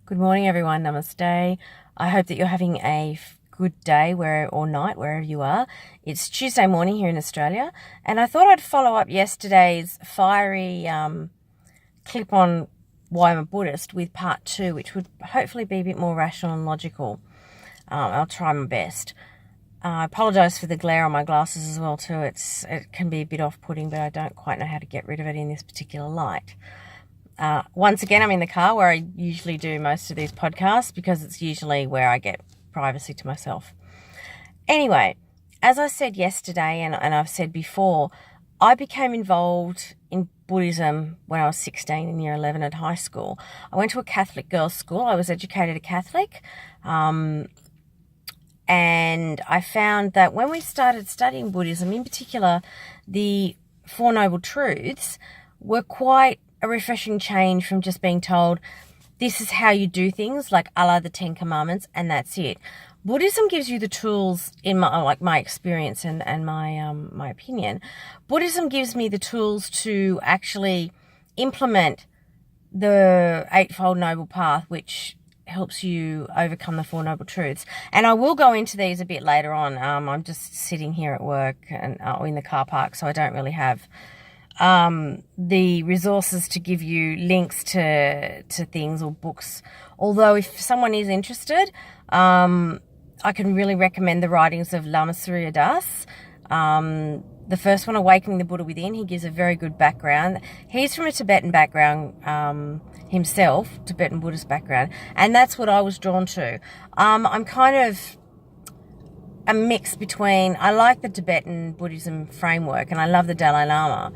Good morning, everyone. Namaste. I hope that you're having a good day or night, wherever you are. It's Tuesday morning here in Australia, and I thought I'd follow up yesterday's fiery clip on why I'm a Buddhist with part 2, which would hopefully be a bit more rational and logical. I'll try my best. I apologise for the glare on my glasses as well too. It can be a bit off-putting, but I don't quite know how to get rid of it in this particular light. Once again, I'm in the car where I usually do most of these podcasts because it's usually where I get privacy to myself. Anyway, as I said yesterday and I've said before, I became involved in Buddhism when I was 16 in year 11 at high school. I went to a Catholic girls' school. I was educated a Catholic. And I found that when we started studying Buddhism, in particular, the Four Noble Truths were quite a refreshing change from just being told this is how you do things, like Allah, the Ten Commandments, and that's it. Buddhism gives you the tools, in my experience and my opinion. Buddhism gives me the tools to actually implement the Eightfold Noble Path, which helps you overcome the Four Noble Truths. And I will go into these a bit later on. I'm just sitting here at work and in the car park, so I don't really have the resources to give you links to things or books. Although if someone is interested, I can really recommend the writings of Lama Surya Das. The first one, Awakening the Buddha Within, he gives a very good background. He's from a Tibetan background himself, Tibetan Buddhist background, and that's what I was drawn to. I'm kind of a mix between, I like the Tibetan Buddhism framework and I love the Dalai Lama,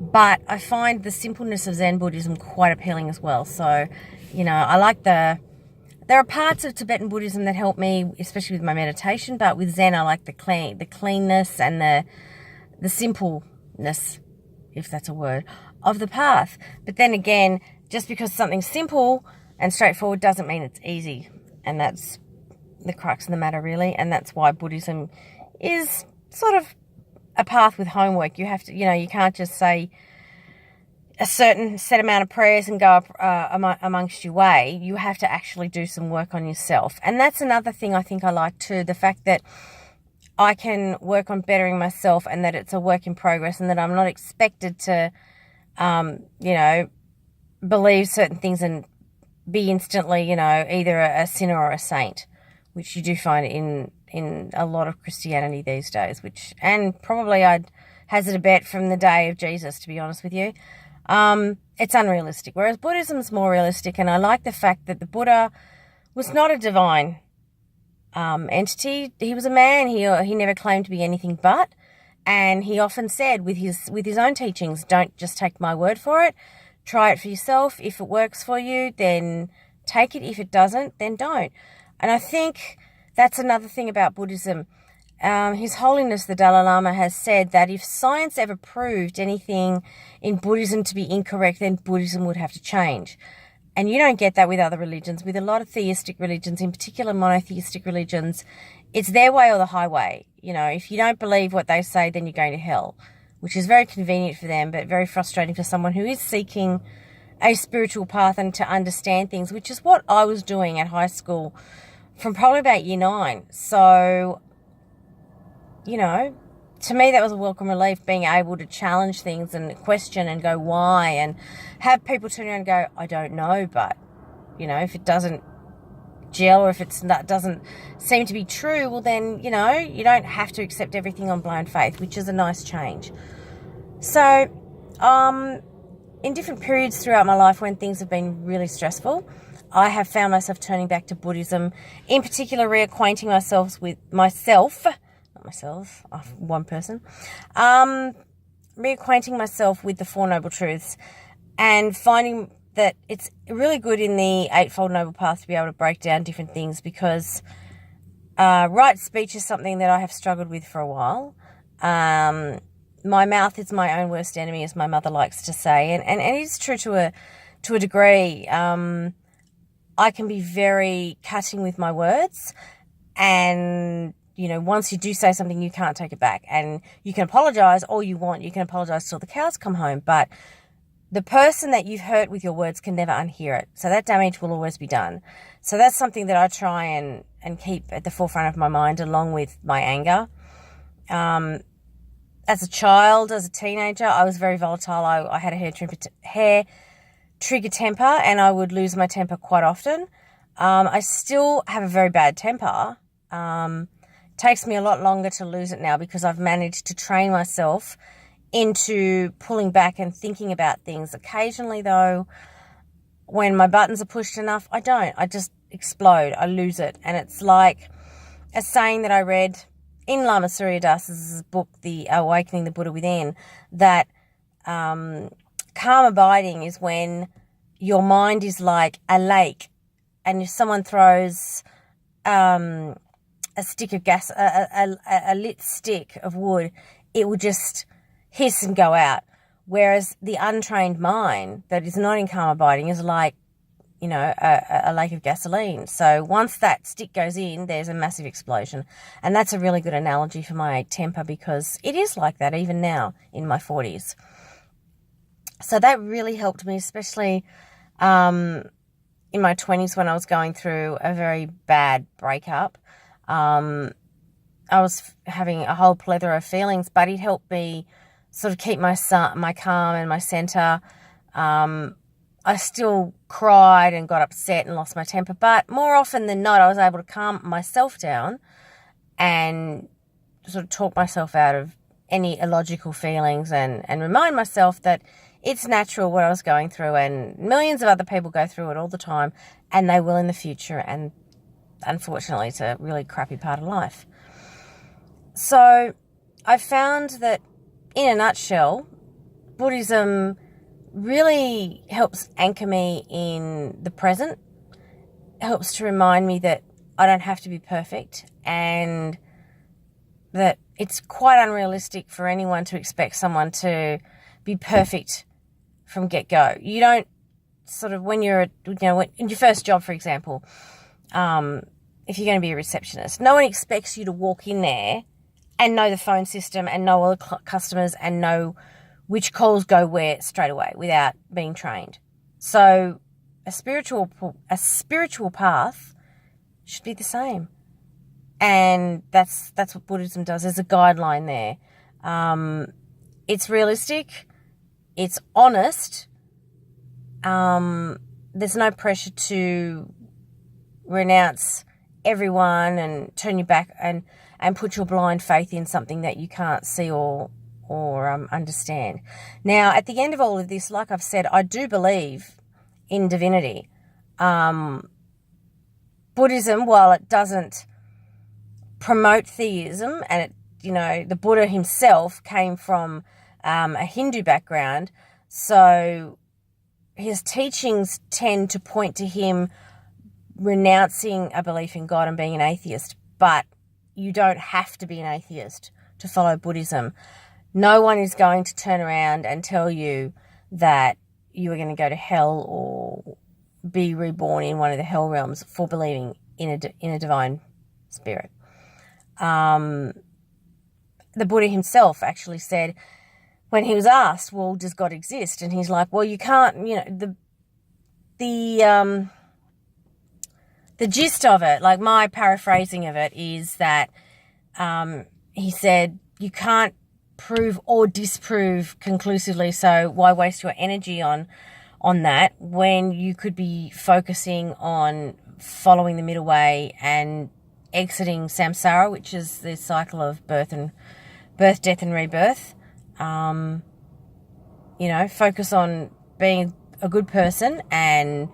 but I find the simpleness of Zen Buddhism quite appealing as well. So, I like there are parts of Tibetan Buddhism that help me, especially with my meditation, but with Zen, I like the cleanness and the simpleness, if that's a word, of the path. But then again, just because something's simple and straightforward doesn't mean it's easy. And that's the crux of the matter, really. And that's why Buddhism is sort of a path with homework. You have to, you can't just say a certain set amount of prayers and go up amongst your way. You have to actually do some work on yourself. And that's another thing I think I like too, the fact that I can work on bettering myself and that it's a work in progress and that I'm not expected to, believe certain things and be instantly, either a sinner or a saint, which you do find in a lot of Christianity these days, and probably I'd hazard a bet from the day of Jesus, to be honest with you. It's unrealistic, whereas Buddhism is more realistic, and I like the fact that the Buddha was not a divine entity. He was a man. He never claimed to be anything but, and he often said with his own teachings, don't just take my word for it. Try it for yourself. If it works for you, then take it. If it doesn't, then don't. And I think that's another thing about Buddhism. His Holiness the Dalai Lama has said that if science ever proved anything in Buddhism to be incorrect, then Buddhism would have to change. And you don't get that with other religions. With a lot of theistic religions, in particular monotheistic religions, it's their way or the highway. If you don't believe what they say, then you're going to hell, which is very convenient for them, but very frustrating for someone who is seeking a spiritual path and to understand things, which is what I was doing at high school from probably about year 9. So, to me that was a welcome relief, being able to challenge things and question and go why, and have people turn around and go, I don't know, but, if it doesn't gel or if doesn't seem to be true, well then, you don't have to accept everything on blind faith, which is a nice change. So, in different periods throughout my life when things have been really stressful, I have found myself turning back to Buddhism, in particular reacquainting myself with one person, reacquainting myself with the Four Noble Truths and finding that it's really good in the Eightfold Noble Path to be able to break down different things, because right speech is something that I have struggled with for a while. My mouth is my own worst enemy, as my mother likes to say, and it is true to a degree. I can be very cutting with my words, and once you do say something, you can't take it back, and you can apologize all you want. You can apologize till the cows come home, but the person that you've hurt with your words can never unhear it. So that damage will always be done. So that's something that I try and keep at the forefront of my mind, along with my anger. As a child, as a teenager, I was very volatile. I had a hair trigger temper, and I would lose my temper quite often. I still have a very bad temper. Takes me a lot longer to lose it now because I've managed to train myself into pulling back and thinking about things. Occasionally, though, when my buttons are pushed enough, I don't. I just explode. I lose it. And it's like a saying that I read in Lama Surya Das's book, The Awakening the Buddha Within, that calm abiding is when your mind is like a lake, and if someone throws a stick of gas, a lit stick of wood, it will just hiss and go out. Whereas the untrained mind that is not in calm abiding is like, a lake of gasoline. So once that stick goes in, there's a massive explosion. And that's a really good analogy for my temper, because it is like that even now in my 40s. So that really helped me, especially in my 20s when I was going through a very bad breakup. I was having a whole plethora of feelings, but it helped me sort of keep my calm and my center. I still cried and got upset and lost my temper, but more often than not, I was able to calm myself down and sort of talk myself out of any illogical feelings and remind myself that it's natural what I was going through, and millions of other people go through it all the time, and they will in the future, and unfortunately it's a really crappy part of life. So I found that, in a nutshell, Buddhism really helps anchor me in the present, helps to remind me that I don't have to be perfect, and that it's quite unrealistic for anyone to expect someone to be perfect from get-go. You don't sort of, when you're, in your first job, for example, if you're going to be a receptionist, no one expects you to walk in there and know the phone system and know all the customers and know which calls go where straight away without being trained. So a spiritual path should be the same. And that's what Buddhism does. There's a guideline there. It's realistic. It's honest. There's no pressure to renounce everyone and turn your back and put your blind faith in something that you can't see or understand. Now, at the end of all of this, like I've said, I do believe in divinity. Buddhism, while it doesn't promote theism, and the Buddha himself came from a Hindu background, so his teachings tend to point to him renouncing a belief in God and being an atheist. But you don't have to be an atheist to follow Buddhism. No one is going to turn around and tell you that you are going to go to hell or be reborn in one of the hell realms for believing in a divine spirit. The Buddha himself actually said, when he was asked, well, does God exist? And he's like, well, you can't, the gist of it, like my paraphrasing of it, is that he said, you can't prove or disprove conclusively, so why waste your energy on that when you could be focusing on following the middle way and exiting samsara, which is the cycle of birth, death and rebirth. Focus on being a good person and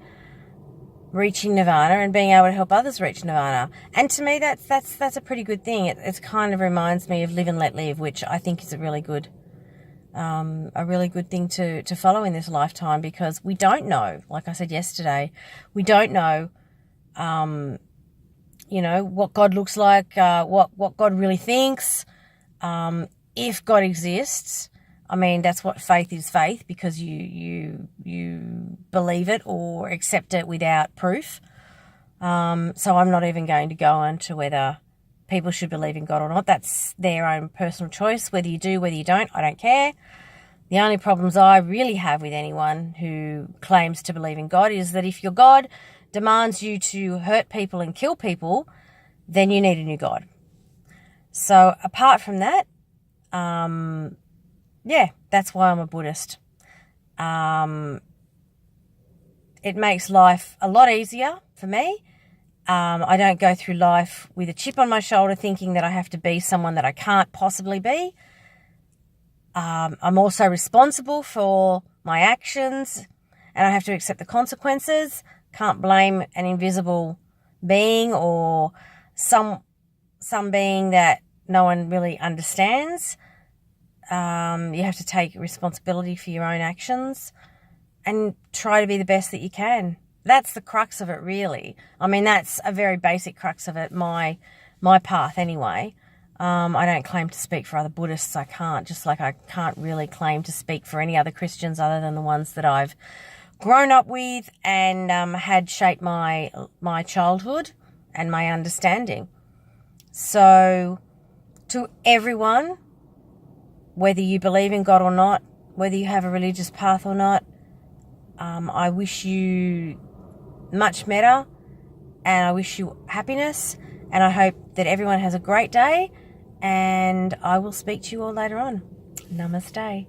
reaching nirvana and being able to help others reach nirvana. And to me, that's a pretty good thing. It kind of reminds me of live and let live, which I think is a really good thing to follow in this lifetime, because we don't know, like I said yesterday, we don't know, what God looks like, what God really thinks, if God exists. I mean, that's what faith is, faith, because you believe it or accept it without proof. So I'm not even going to go into whether people should believe in God or not. That's their own personal choice. Whether you do, whether you don't, I don't care. The only problems I really have with anyone who claims to believe in God is that if your God demands you to hurt people and kill people, then you need a new God. So apart from that, that's why I'm a Buddhist. It makes life a lot easier for me. I don't go through life with a chip on my shoulder thinking that I have to be someone that I can't possibly be. I'm also responsible for my actions, and I have to accept the consequences. Can't blame an invisible being or some being that no one really understands. You have to take responsibility for your own actions and try to be the best that you can. That's the crux of it, really. I mean, that's a very basic crux of it, my path anyway. I don't claim to speak for other Buddhists. I can't, just like I can't really claim to speak for any other Christians other than the ones that I've grown up with and had shaped my childhood and my understanding. So to everyone, whether you believe in God or not, whether you have a religious path or not, I wish you much better, and I wish you happiness, and I hope that everyone has a great day, and I will speak to you all later on. Namaste.